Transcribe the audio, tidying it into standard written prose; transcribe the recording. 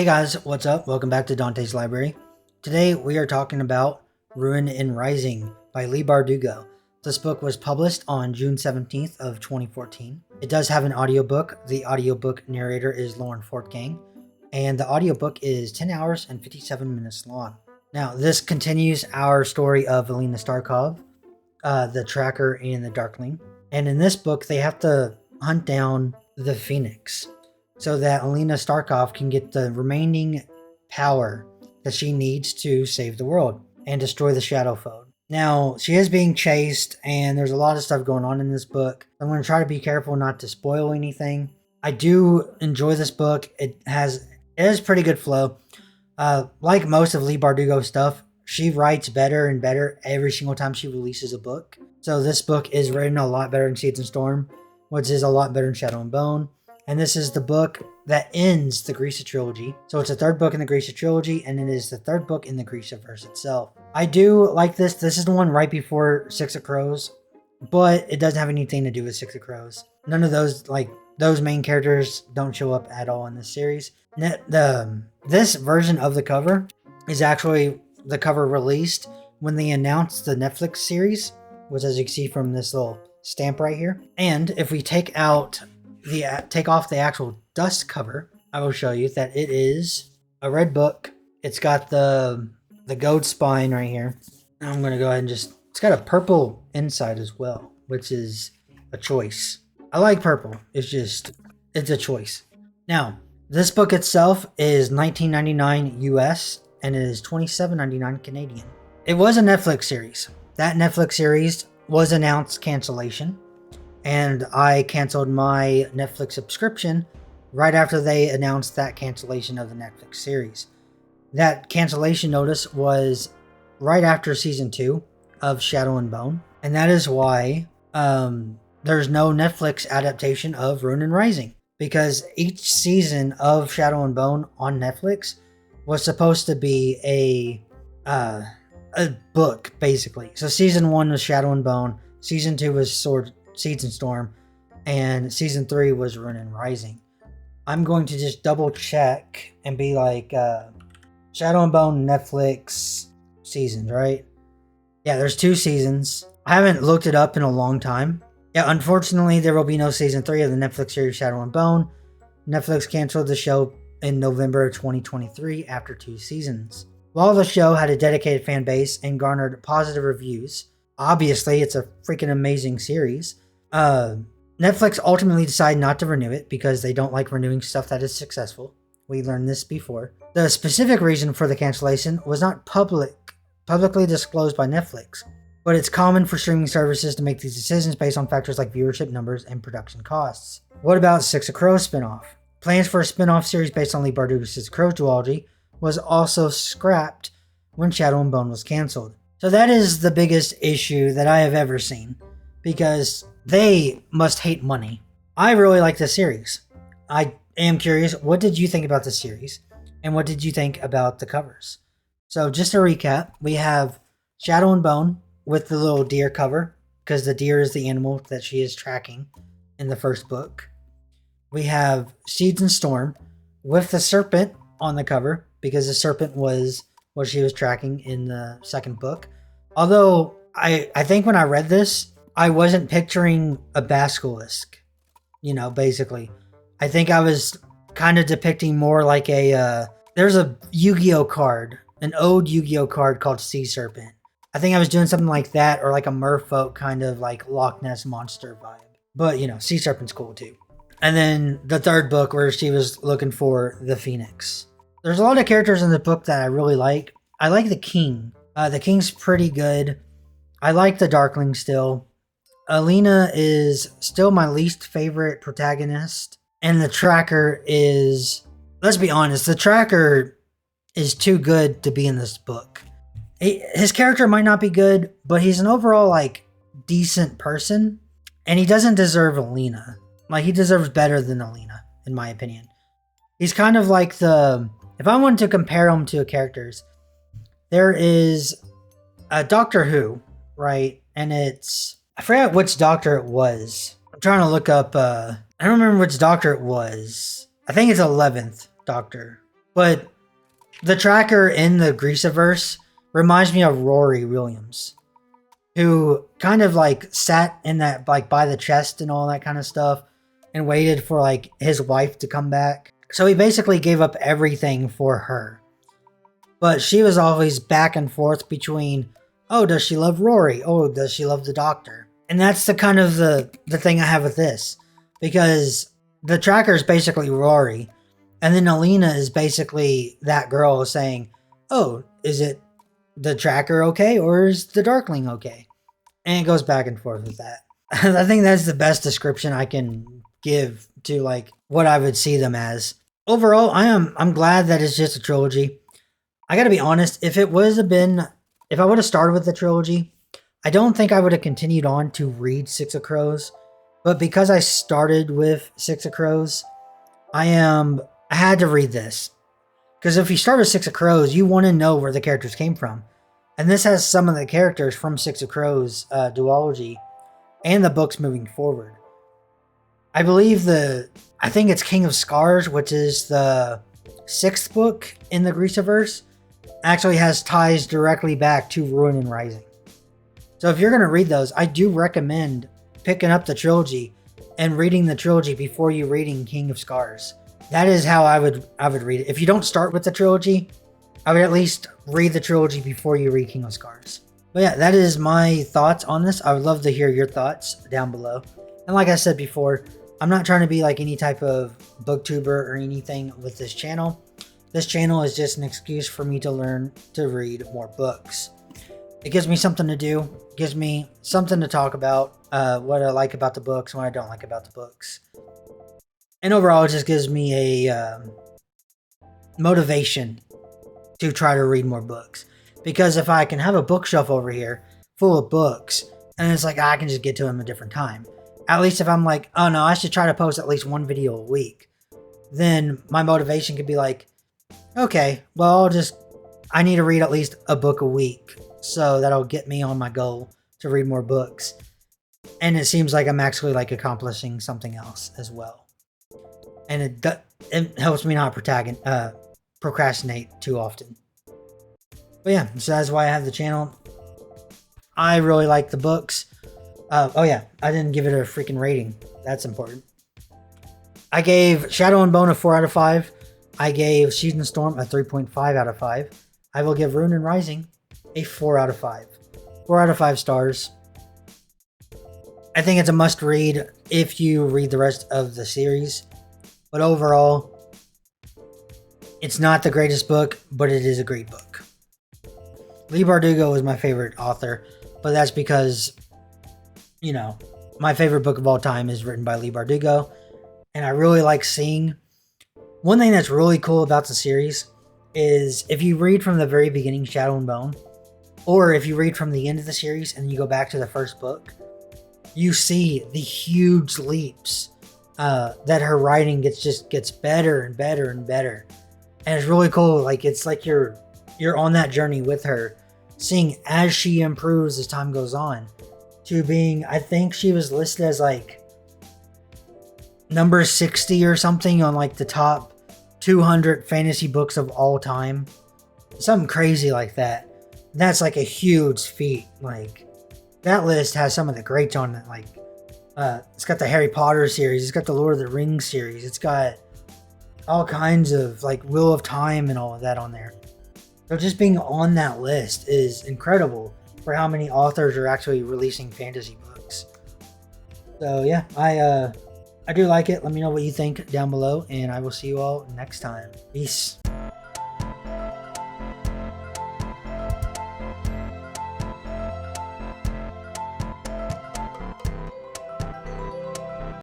Hey guys, what's up? Welcome back to Dante's Library. Today we are talking about Ruin and Rising by Leigh Bardugo. This book was published on June 17th of 2014. It does have an audiobook. The audiobook narrator is Lauren Fortgang, and the audiobook is 10 hours and 57 minutes long. Now, this continues our story of Alina Starkov, the Tracker and the Darkling. And in this book, they have to hunt down the Phoenix, so that Alina Starkov can get the remaining power that she needs to save the world and destroy the Shadowfold. Now, she is being chased, and there's a lot of stuff going on in this book. I'm going to try to be careful not to spoil anything. I do enjoy this book. It has pretty good flow. Like most of Leigh Bardugo's stuff, she writes better and better every single time she releases a book. So this book is written a lot better in Seeds and Storm, which is a lot better in Shadow and Bone. And this is the book that ends the Grisha trilogy. So it's the third book in the Grisha trilogy, and it is the third book in the Grishaverse itself. I do like this. This is the one right before Six of Crows, but it doesn't have anything to do with Six of Crows. None of those main characters don't show up at all in this series. This version of the cover is actually the cover released when they announced the Netflix series, which, as you can see from this little stamp right here. And if we take off the actual dust cover, I will show you that it is a red book. It's got the gold spine right here. I'm going to go ahead and it's got a purple inside as well, which is a choice. I like purple. It's a choice. Now, this book itself is $19.99 US and it is $27.99 Canadian. It was a Netflix series. That Netflix series was announced cancellation, and I canceled my Netflix subscription right after they announced that cancellation of the Netflix series. That cancellation notice was right after season 2 of Shadow and Bone, and that is why there's no Netflix adaptation of Ruin and Rising, because each season of Shadow and Bone on Netflix was supposed to be a book, basically. So season 1 was Shadow and Bone, season 2 was Seeds and Storm, and season 3 was Ruin and Rising. I'm going to just double check and be like, Shadow and Bone Netflix seasons, right? Yeah, there's 2 seasons. I haven't looked it up in a long time. Yeah, unfortunately, there will be no season 3 of the Netflix series Shadow and Bone. Netflix canceled the show in November of 2023 after 2 seasons. While the show had a dedicated fan base and garnered positive reviews, obviously it's a freaking amazing series, Netflix ultimately decided not to renew it because they don't like renewing stuff that is successful. We learned this before. The specific reason for the cancellation was not publicly disclosed by Netflix, but it's common for streaming services to make these decisions based on factors like viewership numbers and production costs. What about Six of Crows spinoff? Plans for a spinoff series based on Leigh Bardugo's Six of Crows duology was also scrapped when Shadow and Bone was canceled. So that is the biggest issue that I have ever seen, because they must hate money. I really like this series. I am curious, what did you think about the series? And what did you think about the covers? So just to recap, we have Shadow and Bone with the little deer cover, because the deer is the animal that she is tracking in the first book. We have Seeds and Storm with the serpent on the cover, because the serpent was what she was tracking in the second book. Although I think when I read this, I wasn't picturing a basilisk, basically. I think I was kind of depicting more like there's a Yu-Gi-Oh card, an old Yu-Gi-Oh card called Sea Serpent. I think I was doing something like that, or like a merfolk kind of like Loch Ness monster vibe. But, Sea Serpent's cool too. And then the third book where she was looking for the Phoenix. There's a lot of characters in the book that I really like. I like the King. The King's pretty good. I like the Darkling still. Alina is still my least favorite protagonist. And the Tracker is, let's be honest, the Tracker is too good to be in this book. His character might not be good, but he's an overall, decent person. And he doesn't deserve Alina. He deserves better than Alina, in my opinion. He's kind of like if I wanted to compare him to characters, there is a Doctor Who, right? And I forgot which Doctor it was. I'm trying to look up, I don't remember which Doctor it was. I think it's 11th Doctor. But the tracker in the Grishaverse reminds me of Rory Williams, who kind of like sat in that, like by the chest and all that kind of stuff and waited for like his wife to come back. So he basically gave up everything for her. But she was always back and forth between, oh, does she love Rory? Oh, does she love the doctor? And that's the kind of the thing I have with this. Because the tracker is basically Rory. And then Alina is basically that girl saying, oh, is it the tracker okay? Or is the Darkling okay? And it goes back and forth with that. I think that's the best description I can give to like what I would see them as. Overall, I'm glad that it's just a trilogy. I gotta be honest, if I would have started with the trilogy, I don't think I would have continued on to read Six of Crows. But because I started with Six of Crows, I had to read this. Because if you start with Six of Crows, you want to know where the characters came from. And this has some of the characters from Six of Crows duology and the books moving forward. I believe I think it's King of Scars, which is the 6th book in the Grishaverse, actually has ties directly back to Ruin and Rising. So if you're going to read those, I do recommend picking up the trilogy and reading the trilogy before you reading King of Scars. That is how I would read it. If you don't start with the trilogy, I would at least read the trilogy before you read King of Scars. But yeah, that is my thoughts on this. I would love to hear your thoughts down below. And like I said before, I'm not trying to be like any type of booktuber or anything with this channel. This channel is just an excuse for me to learn to read more books. It gives me something to do, gives me something to talk about, what I like about the books and what I don't like about the books. And overall, it just gives me a motivation to try to read more books. Because if I can have a bookshelf over here full of books, and it's like I can just get to them a different time. At least if I'm like, oh no, I should try to post at least one video a week. Then my motivation could be like, okay, well, I need to read at least a book a week. So that'll get me on my goal to read more books. And it seems like I'm actually like accomplishing something else as well. And it helps me not procrastinate too often. But yeah, so that's why I have the channel. I really like the books. Oh yeah, I didn't give it a freaking rating. That's important. I gave Shadow and Bone a 4 out of 5. I gave Season Storm a 3.5 out of 5. I will give Ruin and Rising a 4 out of 5. 4 out of 5 stars. I think it's a must read if you read the rest of the series. But overall, it's not the greatest book, but it is a great book. Leigh Bardugo is my favorite author, but that's because, you know, my favorite book of all time is written by Leigh Bardugo. And I really like seeing... One thing that's really cool about the series is if you read from the very beginning, Shadow and Bone, or if you read from the end of the series and you go back to the first book, you see the huge leaps that her writing gets better and better and better. And it's really cool. Like, it's like you're on that journey with her, seeing as she improves as time goes on, to being, I think she was listed as like number 60 or something on like the top 200 fantasy books of all time. Something crazy like that. That's like a huge feat. Like, that list has some of the greats on it. Like, it's got the Harry Potter series. It's got the Lord of the Rings series. It's got all kinds of like Wheel of Time and all of that on there. So just being on that list is incredible for how many authors are actually releasing fantasy books. So yeah, I do like it. Let me know what you think down below, and I will see you all next time. Peace.